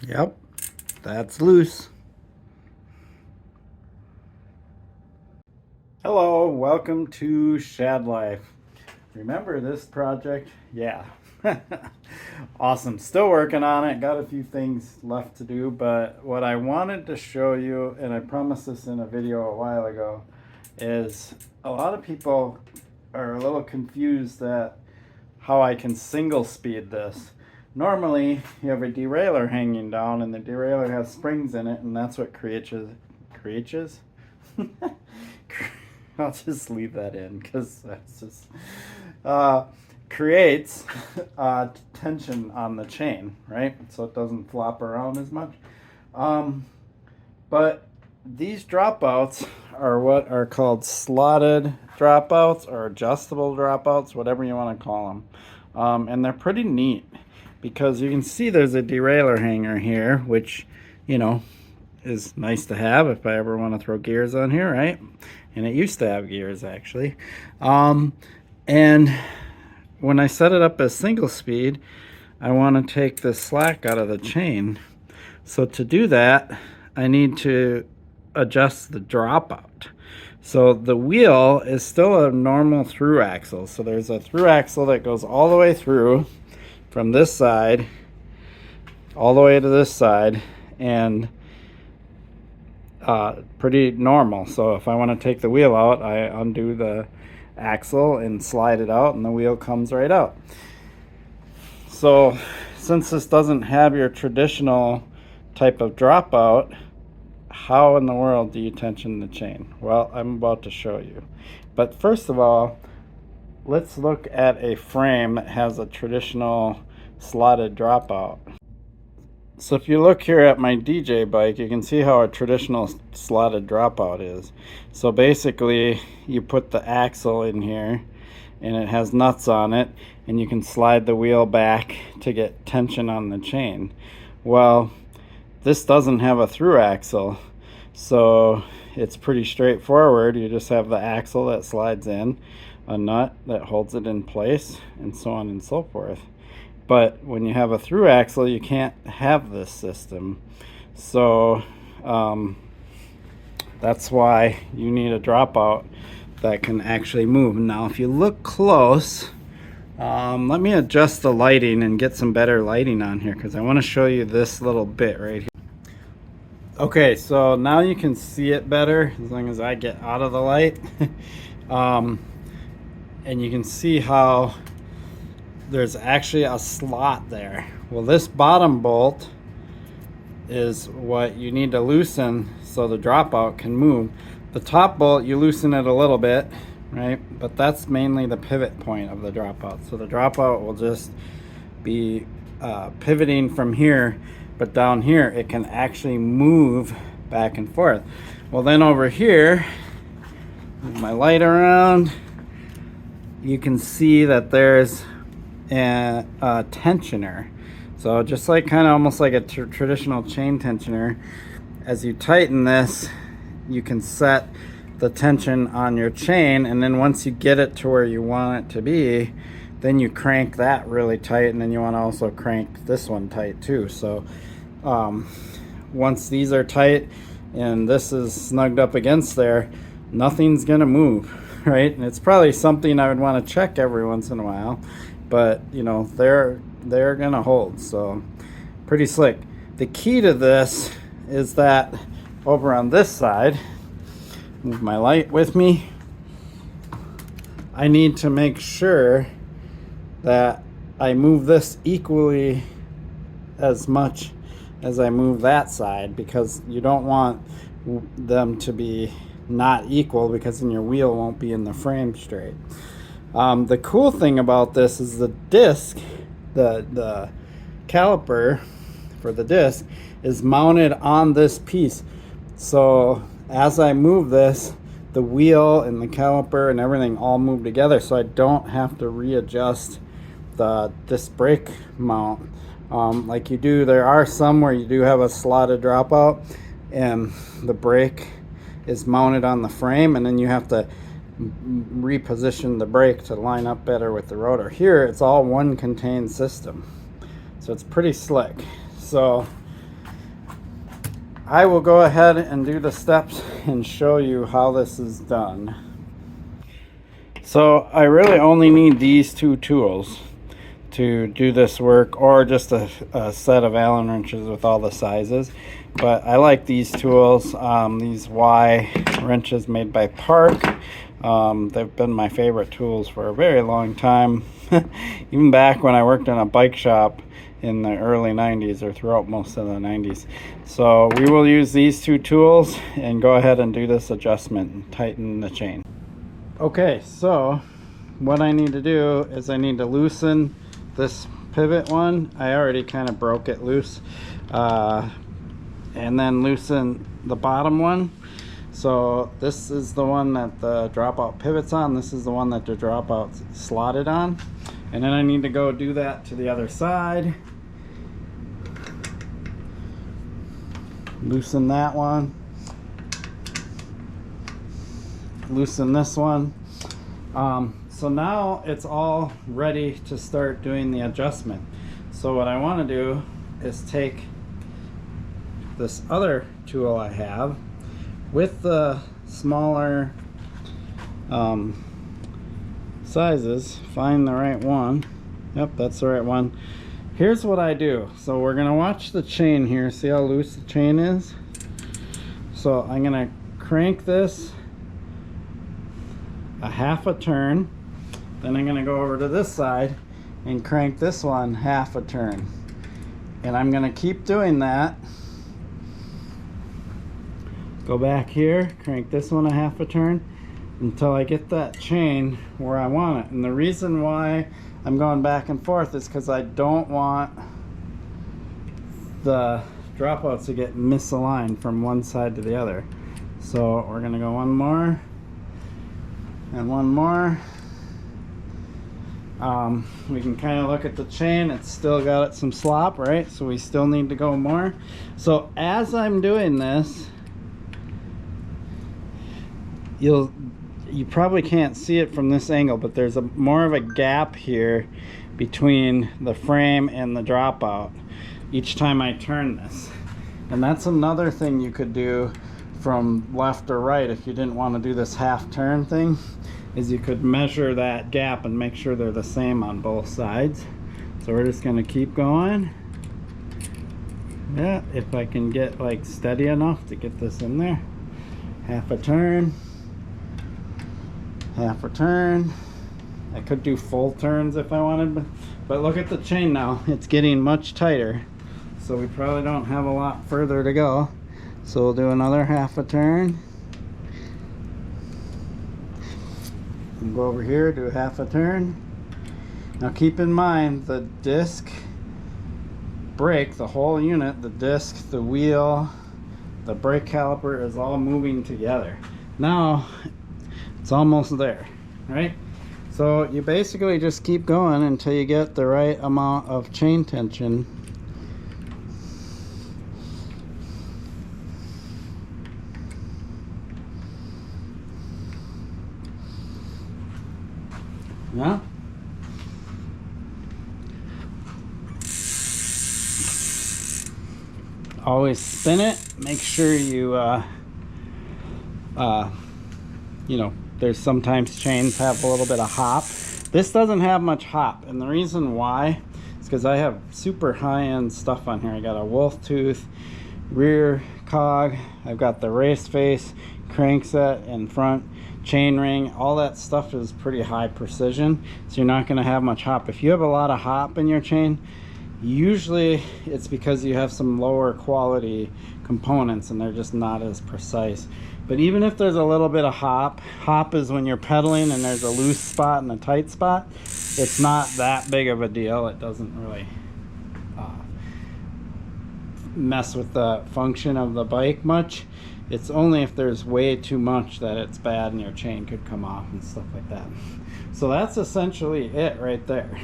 Yep, that's loose. Hello, welcome to Shad Life. Remember this project? Yeah. Awesome. Still working on it. Got a few things left to do, but what I wanted to show you, and I promised this in a video a while ago, is a lot of people are a little confused at how I can single speed this. Normally, you have a derailleur hanging down, and the derailleur has springs in it, and that's what creates. I'll just leave that in because that's just creates tension on the chain, right? So it doesn't flop around as much. But these dropouts are what are called slotted dropouts or adjustable dropouts, whatever you want to call them. And they're pretty neat because you can see there's a derailleur hanger here, which, you know, is nice to have if I ever want to throw gears on here, right? And it used to have gears, actually. And when I set it up as single speed, I want to take the slack out of the chain. So to do that, I need to adjust the dropout. So the wheel is still a normal through axle. So there's a through axle that goes all the way through from this side all the way to this side, and pretty normal. So if I want to take the wheel out, I undo the axle and slide it out, and the wheel comes right out. So since this doesn't have your traditional type of dropout, how in the world do you tension the chain? Well, I'm about to show you. But first of all, let's look at a frame that has a traditional slotted dropout. So if you look here at my DJ bike, you can see how a traditional slotted dropout is. So basically, you put the axle in here, and it has nuts on it, and you can slide the wheel back to get tension on the chain. Well, this doesn't have a through axle, so it's pretty straightforward. You just have the axle that slides in, a nut that holds it in place, and so on and so forth. But when you have a through axle, you can't have this system. So that's why you need a dropout that can actually move. Now, if you look close, let me adjust the lighting and get some better lighting on here, because I want to show you this little bit right here. Okay, so now you can see it better as long as I get out of the light. And you can see how there's actually a slot there. Well, this bottom bolt is what you need to loosen so the dropout can move. The top bolt, you loosen it a little bit, right? But that's mainly the pivot point of the dropout. So the dropout will just be pivoting from here, but down here it can actually move back and forth. Well, then over here, move my light around, you can see that there's a tensioner. So just like kind of almost like a traditional chain tensioner, as you tighten this, you can set the tension on your chain, and then once you get it to where you want it to be, then you crank that really tight, and then you want to also crank this one tight too. So once these are tight and this is snugged up against there, nothing's gonna move, right? And it's probably something I would want to check every once in a while, but you know, they're gonna hold. So pretty slick. The key to this is that over on this side, move my light with me, I need to make sure that I move this equally as much as I move that side, because you don't want them to be not equal, because then your wheel won't be in the frame straight. The cool thing about this is the disc, the caliper for the disc is mounted on this piece. So as I move this, the wheel and the caliper and everything all move together, so I don't have to readjust the disc brake mount like you do. There are some where you do have a slotted dropout and the brake is mounted on the frame, and then you have to reposition the brake to line up better with the rotor. Here it's all one contained system, so it's pretty slick. So I will go ahead and do the steps and show you how this is done. So I really only need these two tools to do this work, or just a set of Allen wrenches with all the sizes. But I like these tools, these Y wrenches made by Park. They've been my favorite tools for a very long time. Even back when I worked in a bike shop in the early 90s, or throughout most of the 90s. So we will use these two tools and go ahead and do this adjustment and tighten the chain. Okay, so what I need to do is I need to loosen this pivot one. I already kind of broke it loose, and then loosen the bottom one. So this is the one that the dropout pivots on. This is the one that the dropout's slotted on. And then I need to go do that to the other side. Loosen that one. Loosen this one. So now it's all ready to start doing the adjustment. So what I want to do is take this other tool I have with the smaller sizes, find the right one. Yep, that's the right one. Here's what I do. So we're gonna watch the chain here, see how loose the chain is. So I'm gonna crank this a half a turn, then I'm gonna go over to this side and crank this one half a turn, and I'm gonna keep doing that. Go back here, crank this one a half a turn until I get that chain where I want it. And the reason why I'm going back and forth is because I don't want the dropouts to get misaligned from one side to the other. So we're gonna go one more and one more. We can kind of look at the chain, it's still got some slop, right? So we still need to go more. So as I'm doing this, you probably can't see it from this angle, but there's more of a gap here between the frame and the dropout each time I turn this. And that's another thing you could do from left or right if you didn't want to do this half turn thing, is you could measure that gap and make sure they're the same on both sides. So we're just going to keep going. Yeah, if I can get like steady enough to get this in there. Half a turn. Half a turn. I could do full turns if I wanted, but look at the chain now. It's getting much tighter. So we probably don't have a lot further to go. So we'll do another half a turn. And go over here, do a half a turn. Now keep in mind the disc brake, the whole unit, the disc, the wheel, the brake caliper is all moving together. Now it's almost there, right? So you basically just keep going until you get the right amount of chain tension. Yeah. Always spin it. Make sure you, you know, there's sometimes chains have a little bit of hop. This doesn't have much hop, and the reason why is because I have super high-end stuff on here. I got a wolf tooth rear cog. I've got the race face, crankset in front, chain ring. All that stuff is pretty high precision, so you're not going to have much hop. If you have a lot of hop in your chain, usually it's because you have some lower quality components and they're just not as precise. But even if there's a little bit of hop is when you're pedaling and there's a loose spot and a tight spot. It's not that big of a deal. It doesn't really mess with the function of the bike much. It's only if there's way too much that it's bad and your chain could come off and stuff like that. So that's essentially it right there.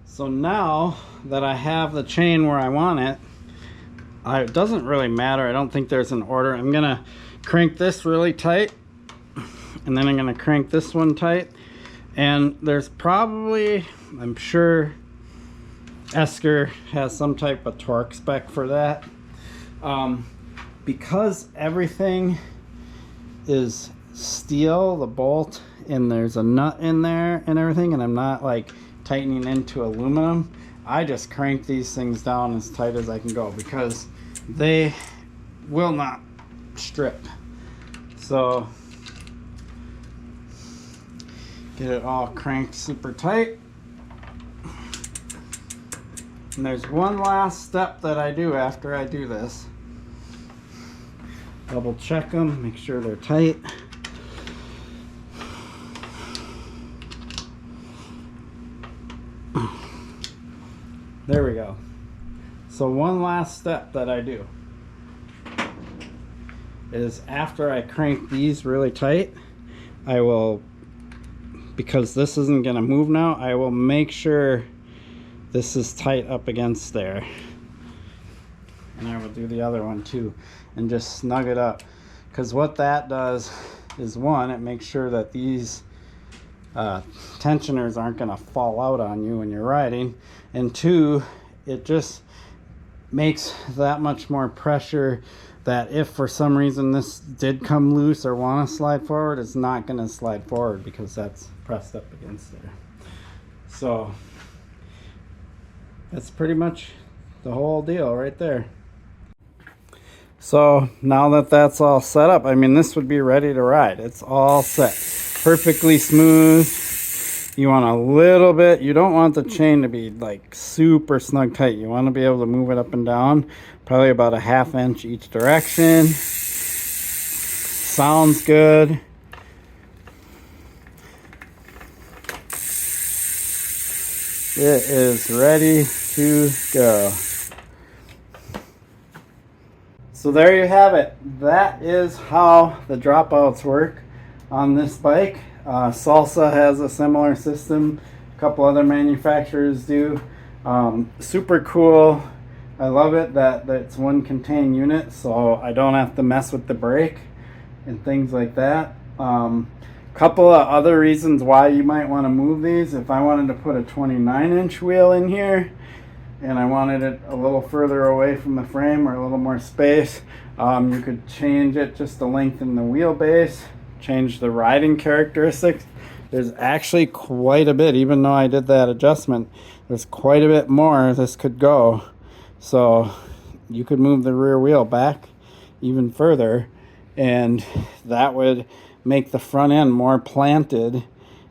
So now that I have the chain where I want it, it doesn't really matter. I don't think there's an order. I'm gonna crank this really tight, and then I'm gonna crank this one tight. And there's probably, I'm sure Esker has some type of torque spec for that. Because everything is steel, the bolt, and there's a nut in there and everything, and I'm not like tightening into aluminum, I just crank these things down as tight as I can go because they will not strip. So get it all cranked super tight. And there's one last step that I do after I do this. Double check them, make sure they're tight. There we go. So one last step that I do is after I crank these really tight, I will, because this isn't going to move now, I will make sure this is tight up against there. And I will do the other one too and just snug it up. Because what that does is, one, it makes sure that these tensioners aren't going to fall out on you when you're riding, and two, it just makes that much more pressure that if for some reason this did come loose or want to slide forward, it's not going to slide forward because that's pressed up against there. So that's pretty much the whole deal right there. So now that that's all set up, I mean, this would be ready to ride. It's all set, perfectly smooth. You want a little bit, you don't want the chain to be like super snug tight. You want to be able to move it up and down, probably about a 1/2 inch each direction. Sounds good. It is ready to go. So there you have it. That is how the Dropouts work on this bike. Salsa has a similar system. A couple other manufacturers do. Super cool. I love it that it's one contained unit, so I don't have to mess with the brake and things like that. Couple of other reasons why you might want to move these. If I wanted to put a 29-inch wheel in here and I wanted it a little further away from the frame or a little more space, you could change it just to lengthen the wheelbase, change the riding characteristics. There's actually quite a bit, even though I did that adjustment, there's quite a bit more this could go. So you could move the rear wheel back even further, and that would make the front end more planted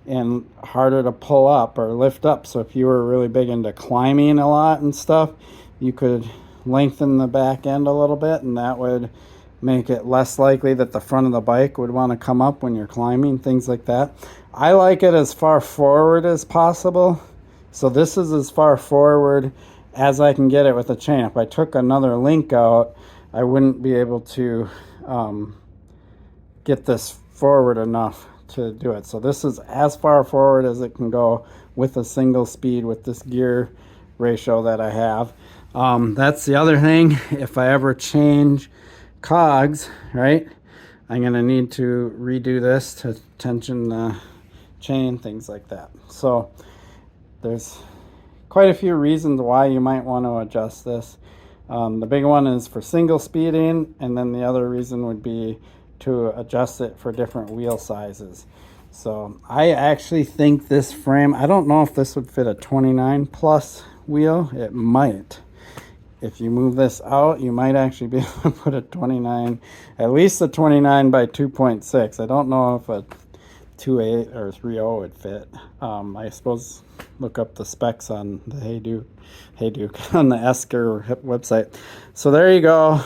and harder to pull up or lift up. So if you were really big into climbing a lot and stuff, you could lengthen the back end a little bit, and that would make it less likely that the front of the bike would want to come up when you're climbing, things like that. I like it as far forward as possible. So this is as far forward as I can get it with a chain. If I took another link out, I wouldn't be able to get this forward enough to do it. So this is as far forward as it can go with a single speed with this gear ratio that I have. That's the other thing. If I ever change cogs, right, I'm going to need to redo this to tension the chain, things like that. So there's quite a few reasons why you might want to adjust this. The big one is for single speeding, and then the other reason would be to adjust it for different wheel sizes. So I actually think this frame, I don't know if this would fit a 29 plus wheel. It might. If you move this out, you might actually be able to put a 29, at least a 29 by 2.6. I don't know if a 2.8 or 3.0 would fit. I suppose look up the specs on the Hayduke on the Esker website. So there you go.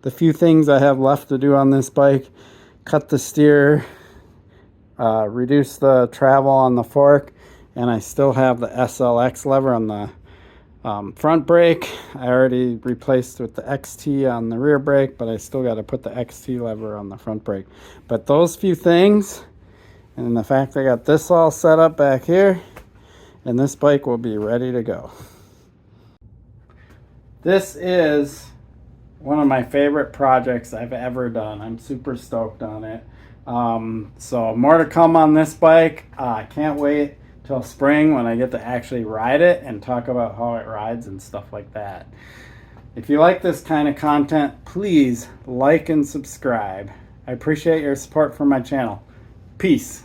The few things I have left to do on this bike: cut the steer, reduce the travel on the fork, and I still have the SLX lever on the front brake. I already replaced with the XT on the rear brake, but I still got to put the XT lever on the front brake. But those few things, and the fact I got this all set up back here, and this bike will be ready to go. This is one of my favorite projects I've ever done. I'm super stoked on it. So more to come on this bike. I can't wait till spring when I get to actually ride it and talk about how it rides and stuff like that. If you like this kind of content, please like and subscribe. I appreciate your support for my channel. Peace.